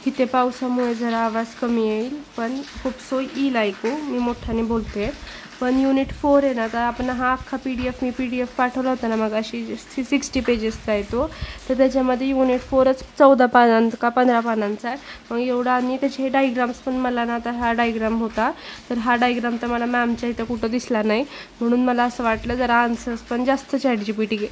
इथे पावसामुळे जरा आवाज कमी येईल, पण खूप सोय येईल ऐकू. मी मोठ्याने बोलते. पण युनिट 4 आहे ना, तर आपण हा अख्खा मी PDF पाठवला होता ना मग अशी 60 पेजेसचा आहे तो. तर त्याच्यामध्ये युनिट 4च 14 पानांचा का 15 पानांचा आहे. मग एवढा. आणि त्याचे हे डायग्राम्स पण मला ना, आता हा डायग्राम होता, तर हा डायग्राम तर मला मॅमच्या इथं कुठं दिसला नाही, म्हणून मला असं वाटलं जरा आन्सर्स पण जास्त ChatGPT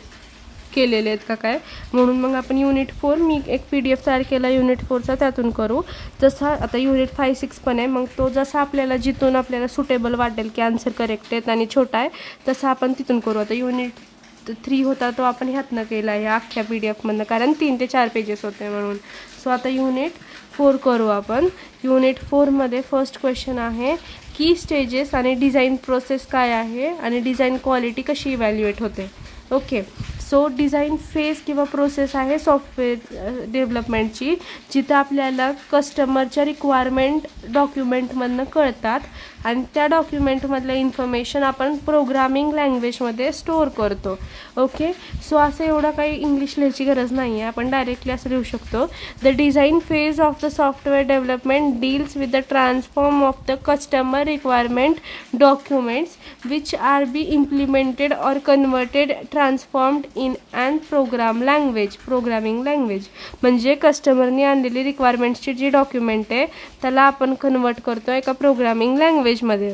केलेले आहेत का काय, म्हणून मग आपण युनिट 4 मी एक PDF तयार केला युनिट 4चा, त्यातून करू. जसा आता युनिट 5, 6 पण आहे, मग तो जसा आपल्याला जिथून आपल्याला सुटेबल वाटेल की आन्सर करेक्ट आहेत आणि छोटा आहे तसा आपण तिथून करू. आता युनिट 3 होता तो आपण ह्यातनं केला आहे अख्ख्या PDFमधनं, कारण 3 ते 4 पेजेस होते म्हणून. सो आता युनिट 4 करू आपण. युनिट 4मध्ये फर्स्ट क्वेश्चन आहे की स्टेजेस आणि डिझाईन प्रोसेस काय आहे आणि डिझाईन क्वालिटी कशी इव्हॅल्युएट होते. ओके. सो डिझाईन फेज किंवा प्रोसेस आहे सॉफ्टवेअर डेव्हलपमेंटची, जिथं आपल्याला कस्टमरच्या रिक्वायरमेंट डॉक्युमेंटमधनं कळतात आणि त्या डॉक्युमेंटमधलं इन्फॉर्मेशन आपण प्रोग्रामिंग लँग्वेजमध्ये स्टोअर करतो. ओके. सो असं एवढं काही इंग्लिश लिहायची गरज नाही आहे, आपण डायरेक्टली असं लिहू शकतो. The design phase of the software development deals with the transform of the customer requirement documents which are be implemented or converted transformed in and programming language म्हणजे कस्टमरने आणलेली रिक्वायरमेंट्सची जी डॉक्युमेंट आहे त्याला आपण कन्वर्ट करतो एका प्रोग्रामिंग लँग्वेजमध्ये.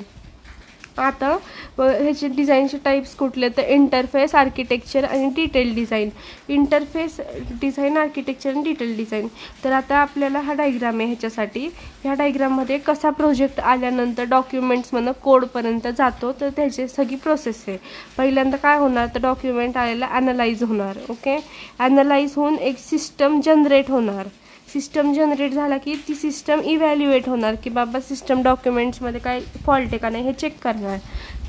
आता ह्याचे डिझाईनचे टाईप्स कुठले, तर इंटरफेस, आर्किटेक्चर आणि detail design. Interface design, architecture आणि डिटेल डिझाईन. तर आता आपल्याला हा डायग्राम आहे ह्याच्यासाठी. ह्या डायग्राममध्ये कसा प्रोजेक्ट आल्यानंतर डॉक्युमेंट्समधनं कोडपर्यंत जातो तर त्याची सगळी प्रोसेस आहे. पहिल्यांदा काय होणार, तर डॉक्युमेंट आलेला ॲनालाइज होणार. ओके. ॲनालाइज होऊन एक सिस्टम जनरेट होणार. सिस्टम जनरेट झाला की ती सिस्टम इव्हॅल्युएट होणार की बाबा सिस्टम डॉक्युमेंट्समध्ये काय फॉल्ट आहे का नाही हे चेक करणार.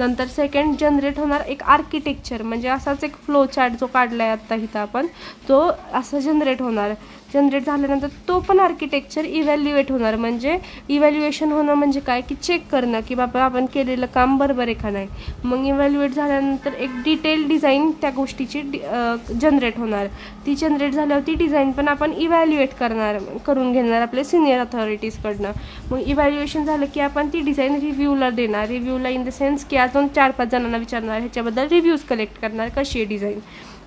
नंतर सेकंड जनरेट होणार एक आर्किटेक्चर, म्हणजे असाच एक फ्लो चार्ट जो काढला आहे आत्ता इथं आपण, तो असं जनरेट होणार. जनरेट झाल्यानंतर तो पण आर्किटेक्चर इव्हॅल्युएट होणार. म्हणजे इव्हॅल्युएशन होणं म्हणजे काय की चेक करणं की बाबा आपण केलेलं काम बरोबर आहे का नाही. मग इव्हॅल्युएट झाल्यानंतर एक डिटेल डिझाईन त्या गोष्टीची जनरेट होणार. ती जनरेट झाल्यावर ती डिझाईन पण आपण इव्हॅल्युएट करून घेणार आपल्या सिनियर अथॉरिटीजकडनं. मग इव्हॅल्युएशन झालं की आपण ती डिझाईन रिव्ह्यूला देणार. रिव्ह्यूला इन द सेन्स की अजून 4-5 जणांना विचारणार, ह्याच्याबद्दल रिव्ह्यूज कलेक्ट करणार कशी आहे डिझाईन.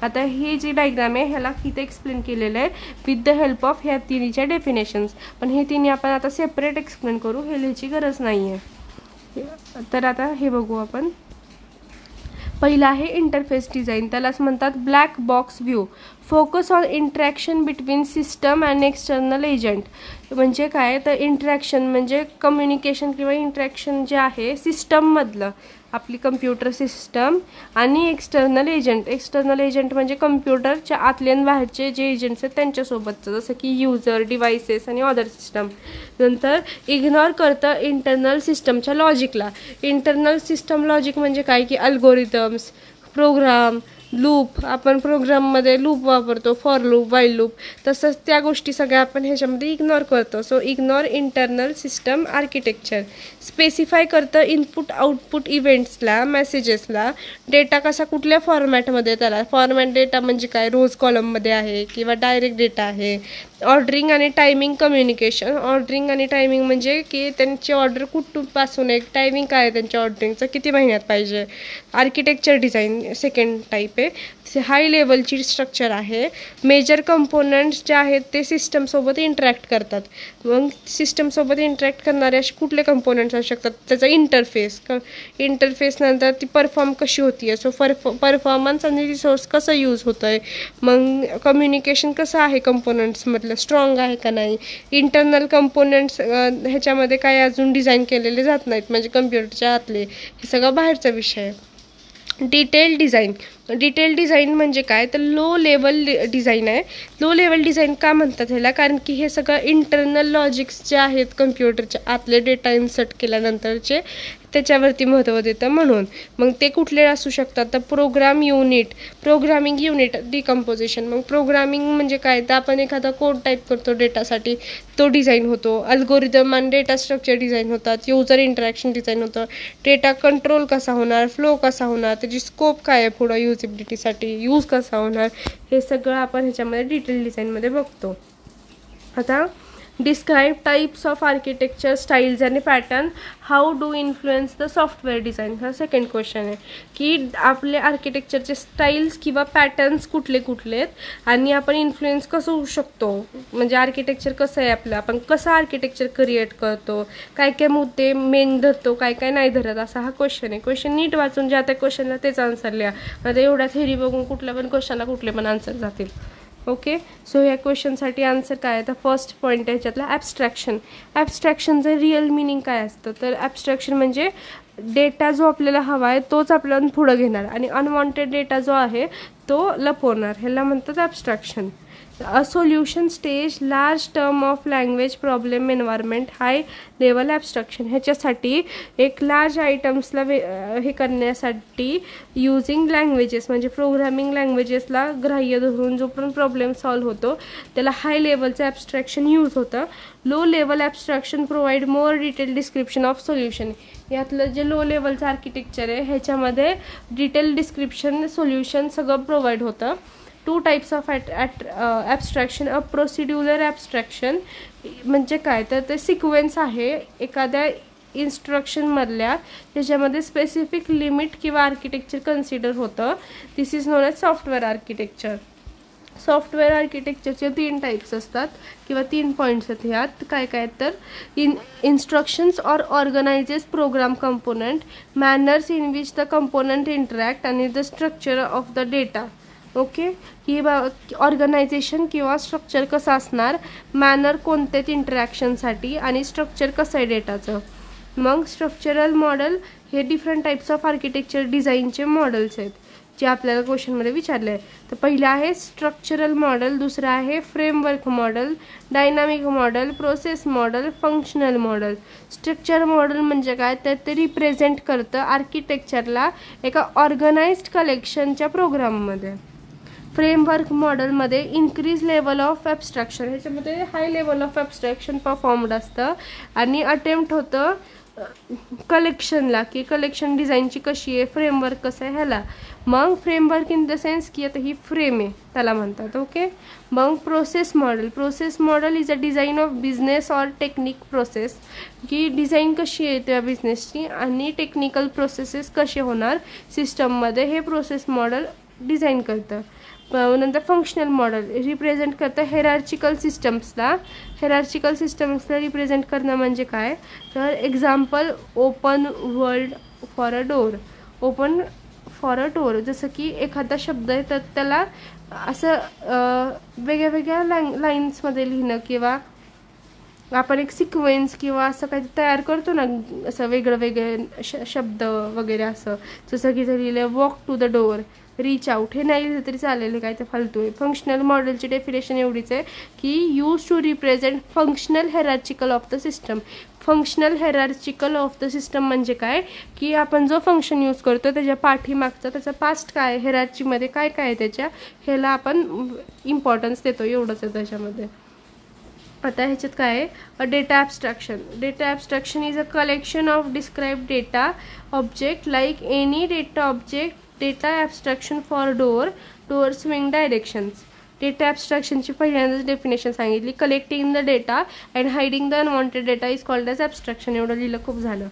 आता ही जी डायग्राम आहे ह्याला इथे एक्सप्लेन केलेलं आहे विथ द हेल्प ऑफ ह्या तिन्हीच्या डेफिनेशन्स. पण हे तिन्ही आपण आता सेपरेट एक्सप्लेन करू, हे लिहायची गरज नाही आहे. तर आता हे बघू आपण. पहिला आहे इंटरफेस डिझाईन, त्यालाच म्हणतात black box view. Focus on interaction between system and external agent. म्हणजे काय, तर इंटरॅक्शन म्हणजे कम्युनिकेशन किंवा इंटरॅक्शन जे आहे सिस्टममधलं, आपली कम्प्युटर सिस्टम आणि एक्सटर्नल एजंट म्हणजे कम्प्युटरच्या आतले आणि बाहेरचे जे एजंट्स आहेत त्यांच्यासोबतचं, जसं की युजर, डिव्हायसेस आणि अदर सिस्टम. नंतर इग्नोर करतं इंटरनल सिस्टमच्या लॉजिकला. इंटरनल सिस्टम लॉजिक म्हणजे काय की अल्गोरिथम्स, प्रोग्राम, लूप. आपण प्रोग्राममध्ये लूप वापरतो, फॉर लूप, वाईल लूप. तसंच त्या गोष्टी सगळ्या आपण ह्याच्यामध्ये इग्नोर करतो. So ignore internal system architecture. Specify करतं इनपुट आउटपुट इव्हेंट्सला, मेसेजेसला. डेटा कसा कुठल्या फॉर्मॅटमध्ये, त्याला फॉर्मॅट डेटा म्हणजे काय, रोज कॉलममध्ये आहे किंवा डायरेक्ट डेटा आहे. ऑर्डरिंग आणि टायमिंग कम्युनिकेशन. ऑर्डरिंग आणि टायमिंग म्हणजे की त्यांची ऑर्डर कुठपासून आहे, टायमिंग काय आहे त्यांच्या ऑर्डरिंगचं, किती महिन्यात पाहिजे. आर्किटेक्चर डिझाईन सेकंड टाईप आहे. हाय लेवलची स्ट्रक्चर आहे. मेजर कंपोनंट्स जे आहेत ते सिस्टमसोबत इंटरॅक्ट करतात. मग सिस्टमसोबत इंटरॅक्ट करणारे असे कुठले कंपोनंट्स असू शकतात, त्याचा इंटरफेस नंतर ती परफॉर्म कशी होती आहे. सो परफॉर्मन्स आणि रिसोर्स कसं यूज होतं आहे. मग कम्युनिकेशन कसं आहे कंपोनंट्समधलं, स्ट्रॉंग आहे का नाही. इंटरनल कंपोनंट्स ह्याच्यामध्ये काय अजून डिझाईन केलेले जात नाहीत, म्हणजे कम्प्युटरच्या आतले, हे सगळं बाहेरचा विषय आहे. डिटेल डिझाईन म्हणजे काय, तर लो लेवल डिझाईन आहे. लो लेवल डिझाईन का म्हणतात ह्याला, कारण की हे सगळं इंटरनल लॉजिक्स जे आहेत कम्प्युटरच्या आतले डेटा इन्सर्ट केल्यानंतरचे त्याच्यावरती महत्त्व देतं म्हणून. मग ते कुठले असू शकतात, तर प्रोग्रामिंग युनिट डिकम्पोजिशन. मग प्रोग्रामिंग म्हणजे काय, तर आपण एखादा कोड टाईप करतो डेटासाठी, तो डिझाईन होतो. अल्गोरिदम आणि डेटा स्ट्रक्चर डिझाईन होतात. युजर इंटरॅक्शन डिझाईन होतं. डेटा कंट्रोल कसा होणार, फ्लो कसा होणार, त्याची स्कोप काय आहे पुढं युजेबिलिटीसाठी, यूज कसा होणार, हे सगळं आपण ह्याच्यामध्ये डिटेल डिझाईनमध्ये बघतो. आता describe types of architecture styles आणि pattern how do influence the software design. हा सेकंड क्वेश्चन आहे की आपले आर्किटेक्चरचे स्टाईल्स किंवा पॅटर्न्स कुठले कुठले आहेत आणि आपण इन्फ्लुएन्स कसं होऊ शकतो, म्हणजे आर्किटेक्चर कसं आहे आपलं, आपण कसं आर्किटेक्चर क्रिएट करतो, काय काय मुद्दे मेन धरतो, काय काय नाही धरत, असा हा क्वेश्चन आहे. क्वेश्चन नीट वाचून ज्या त्या क्वेश्चनला तेच आन्सर लिहा. आता एवढ्या थेरी बघून कुठल्या पण क्वेश्चनला कुठले पण आन्सर जातील. ओके, सो या क्वेश्चनसाठी आन्सर काय आहे तर फर्स्ट पॉईंट आहे ह्याच्यातला ॲब्स्ट्रॅक्शन. ॲब्स्ट्रॅक्शनचं रिअल मिनिंग काय असतं तर ॲब्स्ट्रॅक्शन म्हणजे डेटा जो आपल्याला हवा आहे तोच आपल्याला पुढं घेणार आणि अनवॉन्टेड डेटा जो आहे तो लपवणार, ह्याला म्हणतात abstraction. A solution stage large term of language problem environment high level abstraction. ह्याच्यासाठी एक लार्ज आयटम्सला हे करण्यासाठी युजिंग लँग्वेजेस म्हणजे प्रोग्रामिंग लँग्वेजेसला ग्राह्य धरून जो पण प्रॉब्लेम सॉल्व्ह होतो त्याला हाय लेवलचं ॲब्स्ट्रॅक्शन यूज होतं. Low level abstraction provide more detail description of solution. यातलं जे लो लेवलचं आर्किटेक्चर आहे ह्याच्यामध्ये डिटेल डिस्क्रिप्शन सोल्युशन सगळं प्रोव्हाइड होतं. Two types of abstraction. A procedural abstraction म्हणजे काय तर ते सिक्वेन्स आहे एखाद्या इन्स्ट्रक्शनमधल्या त्याच्यामध्ये स्पेसिफिक लिमिट किंवा आर्किटेक्चर कन्सिडर होतं. This is known as software architecture. Software आर्किटेक्चरचे 3 टाईप्स असतात किंवा 3 पॉईंट्स आहेत ह्यात. काय काय तर instructions or organizes program component, manners in which the component interact आणि the structure of the data. Okay, ही ऑर्गनायझेशन किंवा स्ट्रक्चर कसं असणार, मॅनर कोणत्याच इंटरॅक्शनसाठी आणि स्ट्रक्चर कसं आहे डेटाचं. मग स्ट्रक्चरल मॉडेल हे डिफरंट टाईप्स ऑफ आर्किटेक्चर डिझाईनचे मॉडेल्स आहेत जे आपल्याला क्वेश्चनमध्ये विचारले आहे. तर पहिलं आहे स्ट्रक्चरल मॉडेल, दुसरं आहे framework model, dynamic model, process model, functional model. Structure model म्हणजे काय तर ते रिप्रेझेंट करतं आर्किटेक्चरला एका ऑर्गनाइज्ड कलेक्शनच्या प्रोग्राममध्ये. फ्रेमवर्क मॉडेलमध्ये इन्क्रीज लेवल ऑफ ॲब्स्ट्रॅक्शन, ह्याच्यामध्ये high level of abstraction performed असतं आणि अटेम्प्ट होतं कलेक्शनला की कलेक्शन डिझाईनची कशी आहे, फ्रेमवर्क कसं आहे ह्याला. मग फ्रेमवर्क इन द सेन्स की आता ही फ्रेम आहे त्याला म्हणतात. ओके, मग process model. Process model is a design of business or technique process, की डिझाईन कशी आहे त्या बिझनेसची आणि टेक्निकल प्रोसेसेस कसे होणार सिस्टममध्ये हे प्रोसेस मॉडेल डिझाईन करतं. नंतर फंक्शनल मॉडेल रिप्रेझेंट करतं हेरार्चिकल सिस्टम्सला. हेरार्चिकल सिस्टम्सला रिप्रेझेंट करणं म्हणजे काय तर example open world for a door. Open for a door जसं की एखादा शब्द आहे तर त्याला असं वेगळ्या वेगळ्या लाईन्समध्ये लिहिणं किंवा आपण एक सिक्वेन्स किंवा असं काही तयार करतो ना असं वेगळं वेगळे शब्द वगैरे असं. जसं की जर लिहिलं walk to the door, reach out, हे नाही लिहिलं तरी चालेल, काय ते फालतू आहे. फंक्शनल मॉडेलची डेफिनेशन एवढीच आहे की use to represent functional hierarchical of the system. Functional hierarchical of the system म्हणजे काय की आपण जो फंक्शन यूज करतो त्याच्या पाठीमागचा त्याचा पास्ट काय हेरार्चीमध्ये काय काय आहे त्याच्या ह्याला आपण इम्पॉर्टन्स देतो, एवढंच आहे त्याच्यामध्ये. आता ह्याच्यात काय आहे data abstraction. Data abstraction is a collection of describe data object like any data object. Data abstraction for door swing directions. Data ॲब्स्ट्रॅक्शनची पहिल्यांदाच डेफिनेशन सांगितली. Collecting the data and hiding the unwanted data is called as abstraction. एवढं लिहिलं खूप झालं.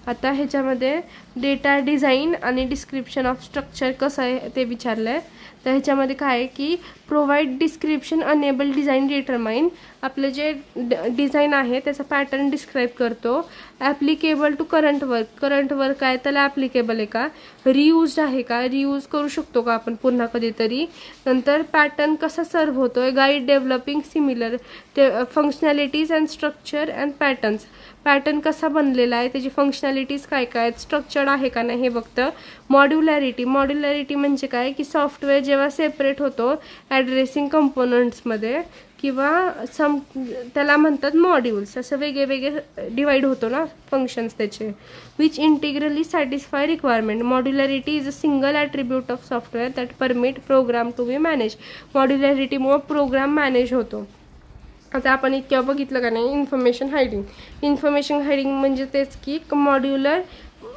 आता ह्याच्यामध्ये data design आणि डिस्क्रिप्शन ऑफ स्ट्रक्चर कसं आहे ते विचारलं आहे. तर ह्याच्यामध्ये काय आहे की provide description enable design determine. आपलं जे डिझाईन आहे त्याचा पॅटर्न डिस्क्राईब करतो. Applicable to current work. Current work आहे त्याला ॲप्लिकेबल आहे का, रियूज्ड आहे का, रियूज करू शकतो का आपण पुन्हा कधीतरी. नंतर पॅटर्न कसा सर्व होतो आहे. Guide developing similar functionalities and structure and patterns. Pattern कसा बनलेला आहे, त्याची फंक्शनॅलिटीज काय काय आहेत, स्ट्रक्चर्ड आहे का नाही हे बघतं. मॉड्युलॅरिटी. मॉड्युलॅरिटी म्हणजे काय की सॉफ्टवेअर जेव्हा सेपरेट होतो ॲड्रेसिंग कंपोनंट्समध्ये किंवा त्याला म्हणतात मॉड्यूल्स, असं वेगळे वेगळे डिवाइड होतो ना फंक्शन्स त्याचे. Which integrally satisfy requirement. Modularity is a single attribute of software that permit program to be manage. मॉड्युलॅरिटीमुळे प्रोग्राम मॅनेज होतो. आता आपण इतक्या बघितलं का नाही इन्फॉर्मेशन हायडिंग. इन्फॉर्मेशन हायडिंग म्हणजे तेच की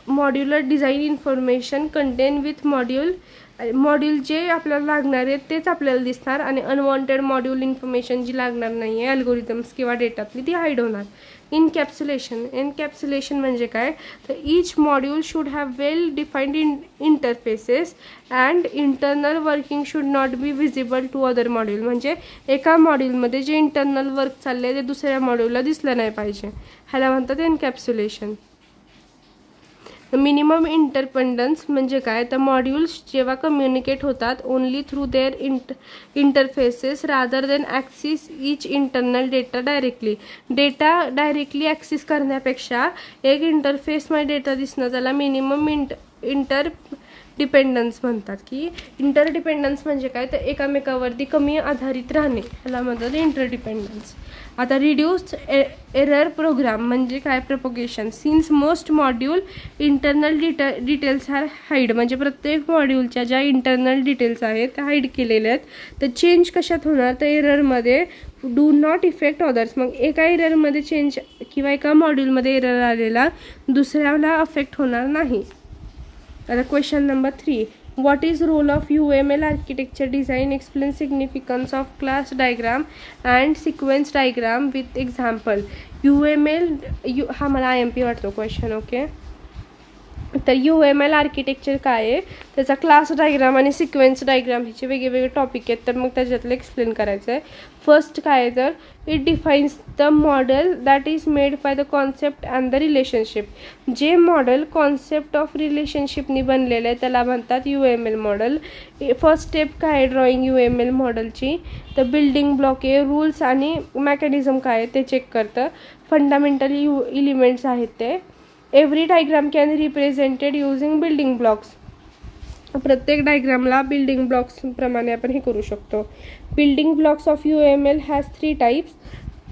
modular design information content with module module जे आपल्याला लागणार आहेत तेच आपल्याला दिसणार आणि अनवॉन्टेड मॉड्यूल इन्फॉर्मेशन जी लागणार नाही आहे अल्गोरिथम्स किंवा डेटातली ती हाईड होणार. एनकॅप्सुलेशन म्हणजे काय, तर each module should have well defined interfaces and internal working should not be visible to other module. म्हणजे एका मॉड्यूलमध्ये जे इंटरनल वर्क चालले ते दुसऱ्या मॉड्यूलला दिसलं नाही पाहिजे, ह्याला म्हणतात एनकॅप्सुलेशन. मिनिमम इंटरपेंडन्स म्हणजे काय, तर मॉड्यूल्स जेव्हा कम्युनिकेट होतात only through their interfaces rather than access each internal data directly. Data directly access करण्यापेक्षा एक इंटरफेसमध्ये डेटा दिसणं त्याला मिनिमम डिपेंडन्स म्हणतात. की इंटरडिपेंडन्स म्हणजे काय, तर एकामेकावरती कमी आधारित राहणे ह्याला म्हणतात इंटरडिपेंडन्स. आता रिड्यूस्ड एरर प्रोग्राम म्हणजे काय, propagation. Since most module internal details are hide, म्हणजे प्रत्येक मॉड्यूलच्या ज्या इंटरनल डिटेल्स आहेत त्या हाईड केलेल्या आहेत. तर चेंज कशात होणार, तर एररमध्ये डू नॉट इफेक्ट अदर्स. मग एका एररमध्ये चेंज किंवा एका मॉड्यूलमध्ये एरर आलेला दुसऱ्याला अफेक्ट होणार नाही. आता question number 3, what is role of UML architecture design? Explain significance of class diagram and sequence diagram with example. UML हा मला IMP वाटतो क्वेश्चन. ओके, तर UML आर्किटेक्चर काय आहे, त्याचा क्लास डायग्राम आणि सिक्वेन्स डायग्राम ह्याचे वेगवेगळे टॉपिक आहेत. तर मग त्याच्यातलं एक्सप्लेन करायचं आहे. फर्स्ट काय आहे, तर it defines the model that is made by the concept and the relationship. जे मॉडेल कॉन्सेप्ट ऑफ रिलेशनशिपनी बनलेलं आहे त्याला म्हणतात UML मॉडेल. फर्स्ट स्टेप काय आहे ड्रॉइंग UML मॉडेलची, तर बिल्डिंग ब्लॉक आहे, रूल्स आणि मेकॅनिझम काय आहे ते चेक करतं. फंडामेंटल एलिमेंट्स आहेत ते. Every diagram can represented using building blocks. प्रत्येक डायग्रामला बिल्डिंग ब्लॉक्स प्रमाणे आपण हे करू शकतो. Building blocks of UML has 3 types,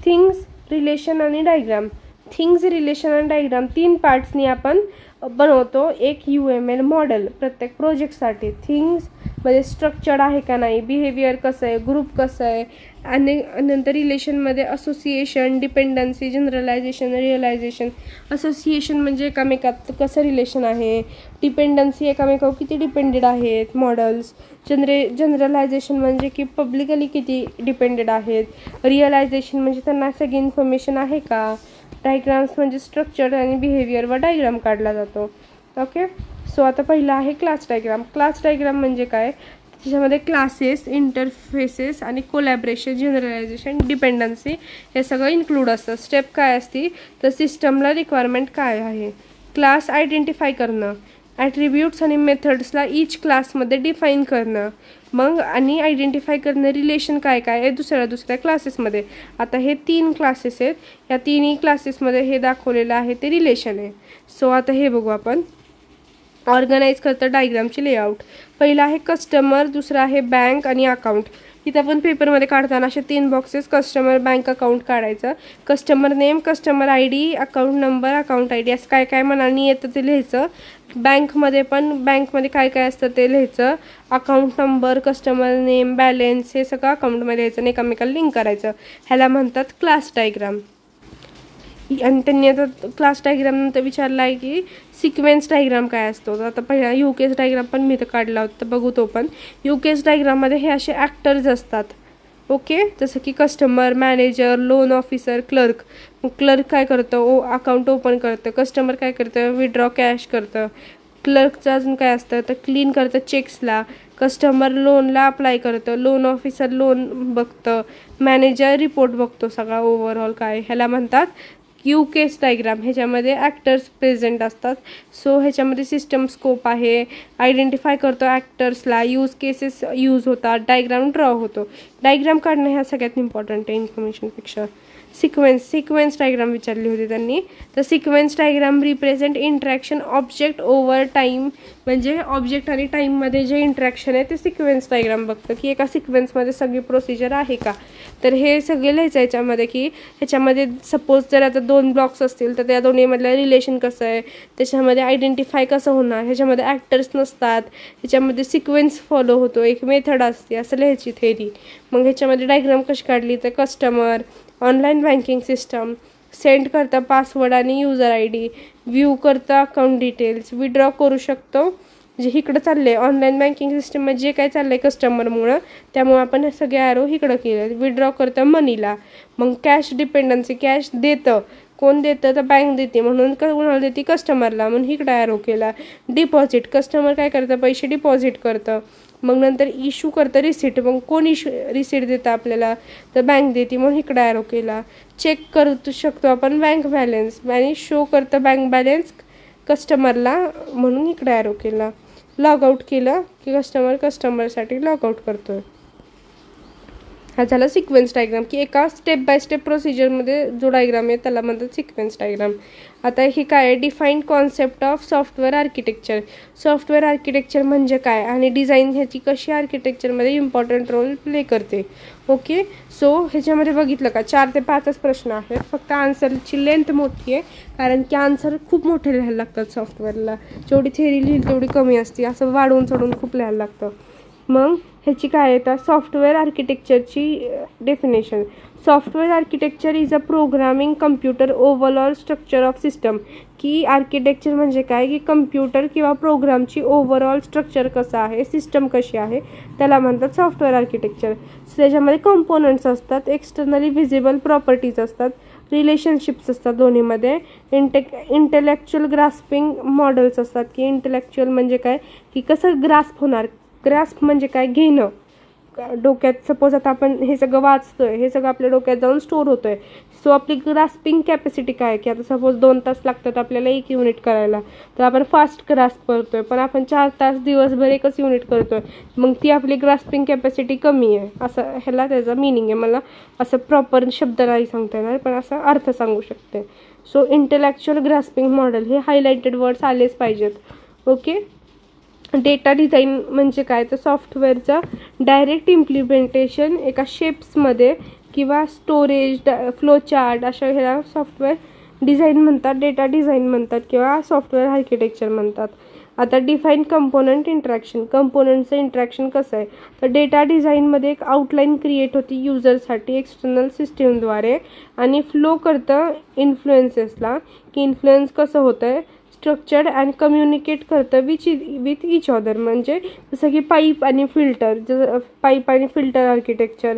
things, relation आणि डायग्राम. थिंग्स, रिलेशन आणि डायग्राम 3 पार्ट्सनी आपण बनवतो एक UML मॉडेल प्रत्येक प्रोजेक्टसाठी. थिंग्स मध्ये स्ट्रक्चर्ड आहे का नाही, बिहेवियर कसं आहे, ग्रुप कसं आहे, आणि नंतर रिलेशनमध्ये association, dependency, generalization, realization. Association म्हणजे एकामेकात कसं रिलेशन आहे, डिपेंडन्सी एकामेकावर किती डिपेंडेड आहेत मॉडेल्स, जनरलायझेशन म्हणजे की पब्लिकली किती डिपेंडेड आहेत, रिअलायझेशन म्हणजे त्यांना सगळी इन्फॉर्मेशन आहे का, डायग्राम्स म्हणजे स्ट्रक्चर आणि बिहेवियरवर डायग्राम काढला जातो. ओके, सो आता पहिला आहे क्लास डायग्राम. क्लास डायग्राम म्हणजे काय, त्याच्यामध्ये क्लासेस, इंटरफेसेस आणि कोलॅबरेशन, जनरलायझेशन, डिपेंडन्सी हे सगळं इन्क्लूड असतं. स्टेप काय असते, तर सिस्टमला रिक्वायरमेंट काय आहे, क्लास आयडेंटिफाय करणं, ॲट्रिब्यूट्स आणि मेथड्सला ईच क्लासमध्ये डिफाईन करणं, मग आणि आयडेंटिफाय करणं रिलेशन काय काय आहे दुसऱ्या क्लासेसमध्ये. आता हे 3 क्लासेस आहेत, या 3ही क्लासेसमध्ये हे दाखवलेलं आहे ते रिलेशन आहे. सो आता हे बघू आपण. ऑर्गनाईज करतं डायग्रामची लेआउट. पहिला आहे कस्टमर, दुसरा आहे बँक आणि अकाउंट. इथं आपण पेपरमध्ये काढताना असे 3 बॉक्सेस कस्टमर, बँक, अकाउंट काढायचं. Customer name, customer ID, account number, account ID असं काय काय मनाने येतं ते लिहायचं. बँकमध्ये पण बँकमध्ये काय काय असतं ते लिहायचं. Account number, customer name, balance हे सगळं अकाउंटमध्ये लिहायचं आणि एकामेकाला लिंक करायचं. ह्याला म्हणतात क्लास डायग्राम. आणि त्यांनी आता क्लास डायग्राम नंतर विचारला आहे की सिक्वेन्स डायग्राम काय असतो. तर आता पहिला यूकेस डायग्राम पण मी तर काढला होता, तर बघू तो पण. यूकेस डायग्राममध्ये हे असे ॲक्टर्स असतात. ओके, जसं की customer, manager, loan officer, clerk. Clerk काय करतं, अकाउंट ओपन करतं. कस्टमर काय करतं, विड्रॉ कॅश करतं. क्लर्कचं अजून काय असतं, तर क्लीन करतं चेक्सला. कस्टमर लोनला अप्लाय करतं. लोन ऑफिसर लोन बघतं. मॅनेजर रिपोर्ट बघतो सगळा ओव्हरऑल काय. ह्याला म्हणतात यूकेस डायग्राम. ह्याच्यामध्ये ॲक्टर्स प्रेझेंट असतात. सो ह्याच्यामध्ये सिस्टम स्कोप आहे, आयडेंटिफाय करतो ॲक्टर्सला, यूज केसेस यूज होतात, डायग्राम ड्रॉ होतो. डायग्राम काढणं ह्या सगळ्यात इम्पॉर्टंट आहे इन्फॉर्मेशनपेक्षा. सिक्वेन्स डायग्राम विचारली होती त्यांनी. तर sequence diagram represent interaction object over time. म्हणजे ऑब्जेक्ट आणि टाईममध्ये जे इंटरॅक्शन आहे ते सिक्वेन्स डायग्राम बघतं की एका सिक्वेन्समध्ये सगळी प्रोसिजर आहे का. तर हे सगळे लिहायचं याच्यामध्ये की ह्याच्यामध्ये सपोज जर आता 2 ब्लॉक्स असतील तर त्या दोन्हीमधलं रिलेशन कसं आहे, त्याच्यामध्ये आयडेंटिफाय कसं होणार, ह्याच्यामध्ये ॲक्टर्स नसतात, ह्याच्यामध्ये सिक्वेन्स फॉलो होतो, एक मेथड असते, असं लिहायची थेरी. मग ह्याच्यामध्ये डायग्राम कशी काढली, तर customer, online banking system, send करता पासवर्ड आणि युजर ID, व्ह्यू करता अकाउंट डिटेल्स, विड्रॉ करू शकतो जे इकडं चाललं आहे ऑनलाईन बँकिंग सिस्टममध्ये जे काय चाललं आहे कस्टमरमुळं, त्यामुळे आपण सगळे ॲरो इकडं केलं. विड्रॉ करतं मनीला. मग कॅश डिपेंडन्सी, कॅश देतं कोण देतं तर बँक देते, म्हणून कोणाला देते कस्टमरला, म्हणून इकडं ॲरो केला. डिपॉझिट, कस्टमर काय करतं पैसे डिपॉझिट करतं. मग नंतर इश्यू करतं रिसिट, मग कोण रिसिट देतं आपल्याला तर बँक देते, म्हणून इकडं ॲरो केला. चेक करू शकतो आपण बँक बॅलन्स आणि शो करतं बँक बॅलन्स कस्टमरला, म्हणून इकडे ॲरो केला. लॉग आउट केलं की कस्टमरसाठी लॉग आउट करतो. हा झाला सिक्वेन्स डायग्राम, की एका स्टेप बाय स्टेप प्रोसिजरमध्ये जो डायग्राम आहे त्याला म्हणतात सिक्वेन्स डायग्राम. आता हे काय आहे, defined concept of software architecture. Software architecture म्हणजे काय आणि डिझाईन ह्याची कशी आर्किटेक्चरमध्ये इम्पॉर्टंट रोल प्ले करते. ओके, सो ह्याच्यामध्ये बघितलं का 4 ते 5च प्रश्न आहेत. फक्त आन्सरची लेंथ मोठी आहे, कारण की आन्सर खूप मोठे लिहायला लागतात सॉफ्टवेअरला. जेवढी थेअरी लिहिली तेवढी कमी असते, असं वाढवून चढून खूप लिहायला लागतं. मग ह्याची काय येतात सॉफ्टवेअर आर्किटेक्चरची definition. Software architecture is a programming computer overall structure of system. की आर्किटेक्चर म्हणजे काय, की कम्प्युटर किंवा प्रोग्रामची ओव्हरऑल स्ट्रक्चर कसं आहे, सिस्टम कशी आहे, त्याला म्हणतात सॉफ्टवेअर आर्किटेक्चर. त्याच्यामध्ये कंपोनंट्स असतात, एक्सटर्नली व्हिजिबल प्रॉपर्टीज असतात, रिलेशनशिप्स असतात दोन्हीमध्ये, इंटेलेक्च्युअल ग्रास्पिंग मॉडेल्स असतात. की इंटेलेक्च्युअल म्हणजे काय, की कसं ग्रास्प होणार. ग्रास्प म्हणजे काय, घेणं. डोक्यात सपोज आता आपण हे सगळं वाचतोय, हे सगळं आपल्या डोक्यात जाऊन स्टोर होतोय. सो आपली ग्रास्पिंग कॅपॅसिटी काय, की आता सपोज 2 तास लागतात आपल्याला 1 युनिट करायला, तर आपण फास्ट ग्रास्प करतोय, पण आपण 4 तास दिवसभर एकच युनिट करतोय, मग ती आपली ग्रास्पिंग कॅपॅसिटी कमी आहे. असं ह्याला त्याचा मिनिंग आहे. मला असं प्रॉपर शब्द नाही सांगता येणार, पण असा अर्थ सांगू शकते. सो इंटेलेक्च्युअल ग्रास्पिंग मॉडेल, हे हायलाइटेड वर्ड्स आलेच पाहिजेत. ओके, डेटा डिझाईन म्हणजे काय, तर सॉफ्टवेअरचं डायरेक्ट इम्प्लिमेंटेशन एका शेप्समध्ये किंवा स्टोरेज फ्लो चार्ट अशा ह्याला सॉफ्टवेअर डिझाईन म्हणतात, डेटा डिझाईन म्हणतात किंवा सॉफ्टवेअर आर्किटेक्चर म्हणतात. आता डिफाईन कंपोनंट इंट्रॅक्शन. कंपोनंटचं इंट्रॅक्शन कसं आहे, तर डेटा डिझाईनमध्ये एक आउटलाईन क्रिएट होती युजरसाठी एक्सटर्नल सिस्टीमद्वारे आणि फ्लो करतं इन्फ्लुएन्सेसला, की इन्फ्लुएन्स कसं होतं आहे स्ट्रक्चर्ड अँड कम्युनिकेट करतं विथ इच अदर. म्हणजे जसं की पाईप आणि फिल्टर, पाईप आणि फिल्टर आर्किटेक्चर.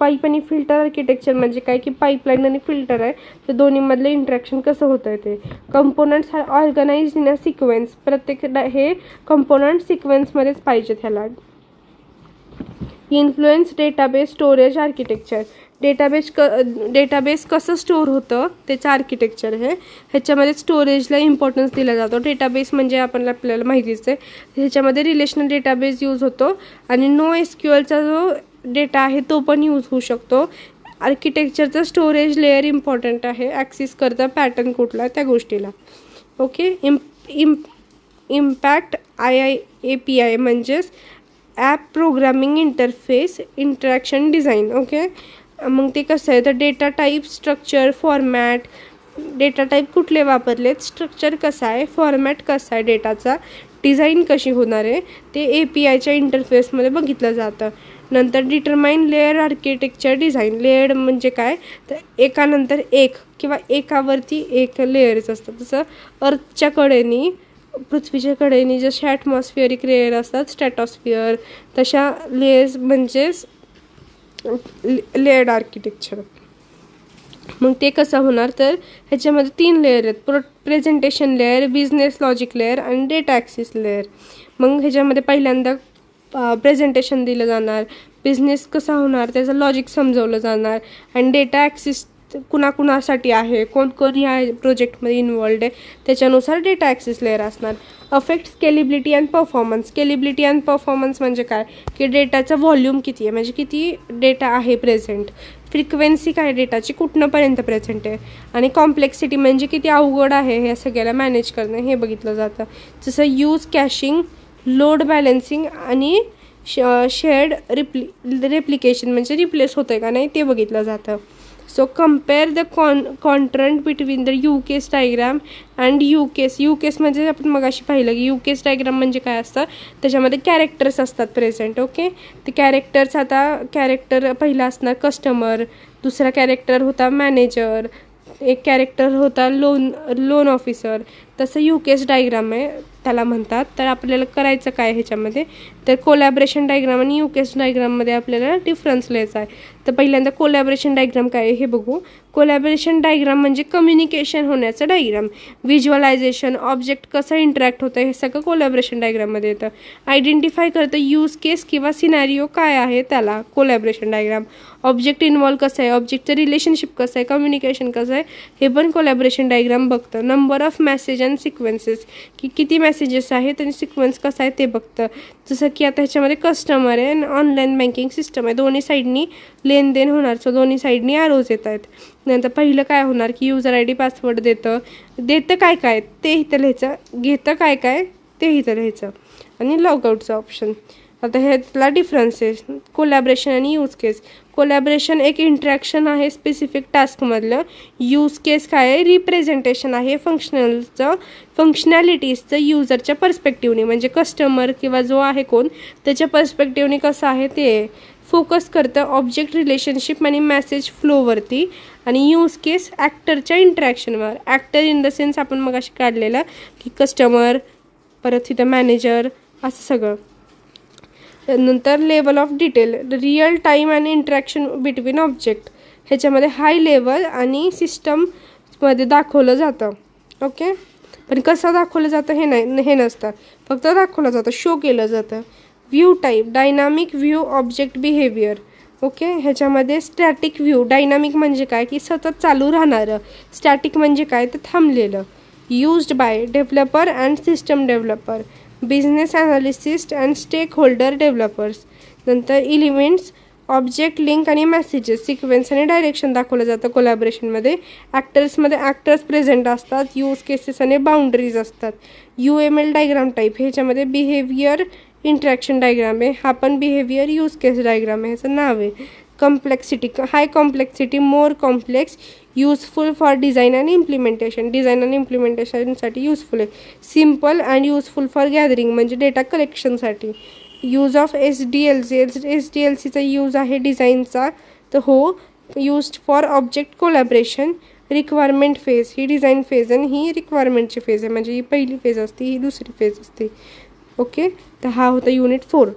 पाईप आणि फिल्टर आर्किटेक्चर म्हणजे काय, की पाईपलाईन आणि फिल्टर आहे, तर दोन्हीमधलं इंट्रॅक्शन कसं होतं आहे ते. Components are organized in a sequence. प्रत्येक हे कंपोनंट सिक्वेन्समध्येच पाहिजेत ह्याला. Influence database storage architecture. Database कसं स्टोअर होतं त्याचं आर्किटेक्चर आहे. ह्याच्यामध्ये स्टोरेजला इम्पॉर्टन्स दिला जातो. डेटाबेस म्हणजे आपल्याला माहितीच आहे, ह्याच्यामध्ये रिलेशनल डेटाबेस यूज होतो आणि NoSQLचा जो डेटा आहे तो पण यूज होऊ शकतो. आर्किटेक्चरचं स्टोरेज लेअर इम्पॉर्टंट आहे, ॲक्सेस करतं पॅटर्न कुठला त्या गोष्टीला. ओके, इम्पॅक्ट API म्हणजेच app programming interface interaction design. Okay, मग ते कसं आहे, तर data type structure format. Data type कुठले वापरलेत, स्ट्रक्चर कसं आहे, फॉर्मॅट कसा आहे डेटाचा, डिझाईन कशी होणार आहे ते APIच्या इंटरफेसमध्ये बघितलं जातं. नंतर determine layer architecture design. Layer म्हणजे काय, तर एकानंतर एक किंवा एकावरती एक लेयर्स असतात. जसं अर्थच्या कडेनी पृथ्वीच्या कडेनी जसे ॲटमॉस्फिअरिक लेअर असतात स्ट्रॅटॉस्फिअर, तशा लेयर्स म्हणजेच लेअर्ड आर्किटेक्चर. मग ते कसं होणार, तर ह्याच्यामध्ये 3 लेअर आहेत, presentation layer, business logic layer आणि डेटा ॲक्सेस लेअर. मग ह्याच्यामध्ये पहिल्यांदा प्रेझेंटेशन दिलं जाणार, बिझनेस कसा होणार त्याचं लॉजिक समजवलं जाणार आणि डेटा ॲक्सेस कुणाकुणासाठी आहे, कोण कोण या प्रोजेक्टमध्ये इन्वॉल्ड आहे त्याच्यानुसार डेटा ॲक्सेस लेअर असणार. Affect scalability and performance. Scalability and performance म्हणजे काय, की डेटाचं व्हॉल्यूम किती आहे, म्हणजे किती डेटा आहे प्रेझेंट. फ्रिक्वेन्सी काय डेटाची कुठनंपर्यंत प्रेझेंट आहे आणि कॉम्प्लेक्सिटी म्हणजे किती अवघड आहे हे सगळ्याला मॅनेज करणं हे बघितलं जातं. जसं यूज कॅशिंग, लोड बॅलन्सिंग आणि शेअर्ड रेप्लिकेशन म्हणजे रिप्लेस होतं आहे का नाही ते बघितलं जातं. So compare the contrast between the use case diagram and use case म्हणजे आपण मगाशी पाहिलं की यूकेस डायग्राम म्हणजे काय असतं, त्याच्यामध्ये कॅरेक्टर्स असतात प्रेझेंट. ओके, ते कॅरेक्टर्स, आता कॅरेक्टर पहिला असणार कस्टमर, दुसरा कॅरेक्टर होता मॅनेजर, एक कॅरेक्टर होता लोन ऑफिसर. तसं यूकेस डायग्राम आहे, त्याला म्हणतात. तर आपल्याला करायचं काय ह्याच्यामध्ये, तर कोलॅबरेशन डायग्राम आणि यूज केस डायग्राममध्ये आपल्याला डिफरन्स लिहायचा आहे. तर पहिल्यांदा कोलॅबरेशन डायग्राम काय आहे हे बघू. कोलॅबरेशन डायग्राम म्हणजे कम्युनिकेशन होण्याचं डायग्राम, व्हिज्युअलायझेशन, ऑब्जेक्ट कसं इंटरॅक्ट होतं हे सगळं कोलॅबरेशन डायग्राममध्ये येतं. आयडेंटिफाय करतं यूज केस किंवा सिनॅरिओ काय आहे त्याला कोलॅबरेशन डायग्राम. ऑब्जेक्ट इन्व्हॉल्व कसं आहे, ऑब्जेक्टचं रिलेशनशिप कसं आहे, कम्युनिकेशन कसं आहे हे पण कोलॅबरेशन डायग्राम बघतं. Number of message and sequences, की किती मेसेजेस आहेत आणि सिक्वेन्स कसा आहे ते बघतं. जसं की आता ह्याच्यामध्ये कस्टमर आहे आणि ऑनलाईन बँकिंग सिस्टम आहे, दोन्ही साईडनी लेनदेन होणार, सो दोन्ही साईडनी ॲरोज येत आहेत. नंतर पहिलं काय होणार की युजर आय डी पासवर्ड देतं काय काय ते इथं लिहायचं, घेतं काय काय ते इथं लिहायचं आणि लॉगआउटचा ऑप्शन. आता ह्यातला डिफरन्स आहे कोलॅबरेशन आणि यूज केस. कोलॅबरेशन एक इंट्रॅक्शन आहे स्पेसिफिक टास्कमधलं. यूज केस काय आहे, रिप्रेझेंटेशन आहे फंक्शनॅलिटीजचं युजरच्या पर्स्पेक्टिव्हनी, म्हणजे कस्टमर किंवा जो आहे कोण त्याच्या पर्स्पेक्टिव्हनी कसं आहे ते फोकस करतं ऑब्जेक्ट रिलेशनशिप आणि मेसेज फ्लोवरती. आणि यूज केस ॲक्टरच्या इंट्रॅक्शनवर. ॲक्टर इन द सेन्स आपण मग अशी काढलेलं की कस्टमर, परत तिथं मॅनेजर, असं सगळं. नंतर level of detail, real time आणि इंटरॅक्शन बिटवीन ऑब्जेक्ट, ह्याच्यामध्ये हाय लेवल आणि सिस्टममध्ये दाखवलं जातं. ओके, पण कसं दाखवलं जातं हे नसतं, फक्त दाखवलं जातं, शो केलं जातं. View type, dynamic view object behaviour. Okay, ह्याच्यामध्ये स्टॅटिक व्ह्यू, डायनामिक म्हणजे काय की सतत चालू राहणारं, स्टॅटिक म्हणजे काय तर थांबलेलं. Used by developer and system developer, business analyst and stakeholder developers. नंतर इलिमेंट्स, ऑब्जेक्ट, लिंक आणि मेसेजेस, सिक्वेन्स आणि डायरेक्शन दाखवलं जातं कोलॅबरेशनमध्ये. ॲक्टर्समध्ये ॲक्टर्स प्रेझेंट असतात, यूज केसेस आणि बाउंडरीज असतात. UML डायग्राम टाईप, ह्याच्यामध्ये बिहेवियर इंट्रॅक्शन डायग्राम आहे, हा पण बिहेवियर यूज केस डायग्राम आहे, ह्याचं नाव आहे. Complexity, high complexity, more complex, useful for design and implementation, design आणि इम्प्लिमेंटेशनसाठी यूजफुल आहे. Simple and useful for gathering, म्हणजे डेटा कलेक्शनसाठी. यूज ऑफ SDLC, SDLCचा यूज आहे डिझाईनचा, तर हो used for object collaboration. Requirement phase, ही डिझाईन फेज आणि ही रिक्वायरमेंटची फेज आहे, म्हणजे ही पहिली फेज असते, ही दुसरी फेज असते. ओके, तर हा होता युनिट 4.